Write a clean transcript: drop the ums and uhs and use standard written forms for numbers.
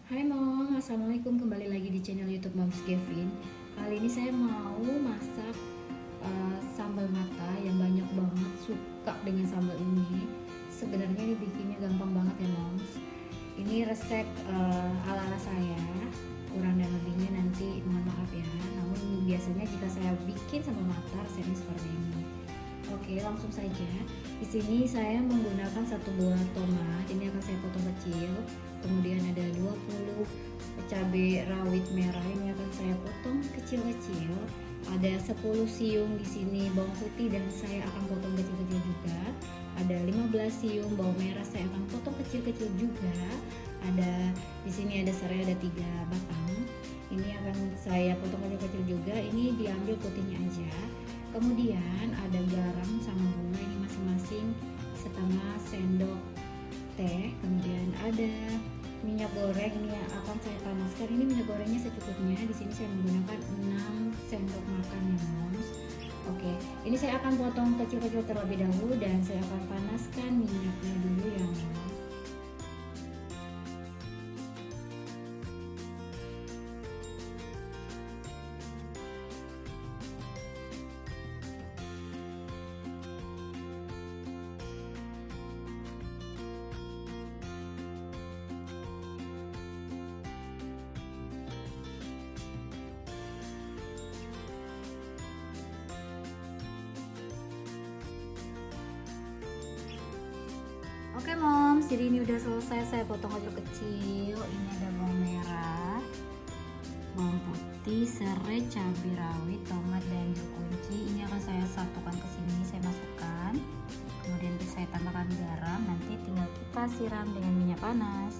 Hai Mom, Assalamualaikum, kembali lagi di channel YouTube Moms Kevin. Kali ini saya mau masak sambal mata yang banyak banget suka dengan sambal ini. Sebenarnya ini bikinnya gampang banget ya Moms. Ini resep ala-ala saya, kurang dan lebihnya nanti mohon maaf ya. Namun biasanya jika saya bikin sambal mata resepnya seperti ini. Oke, langsung saja. Di sini saya menggunakan satu buah tomat. Ini akan saya potong kecil. Kemudian ada 20 cabai rawit merah. Ini akan saya potong kecil-kecil. Ada 10 siung di sini bawang putih dan saya akan potong kecil-kecil juga. Ada 15 siung bawang merah saya akan potong kecil-kecil juga. Ada di sini ada serai ada 3 batang. Ini akan saya potong kecil-kecil juga. Ini diambil putihnya aja. Kemudian ada garam sama gula, ini masing-masing setengah sendok teh. Kemudian ada minyak goreng, ini yang akan saya panaskan. Ini minyak gorengnya secukupnya. Di sini saya menggunakan 6 sendok makan ya Moms. Oke, ini saya akan potong kecil-kecil terlebih dahulu dan saya akan panaskan minyaknya dulu ya Moms. Oke Moms, jadi ini udah selesai, saya potong kecil-kecil. Ini ada bawang merah, bawang putih, serai, cabai rawit, tomat, dan jeruk kunci. Ini akan saya satukan ke sini, saya masukkan. Kemudian saya tambahkan garam, nanti tinggal kita siram dengan minyak panas.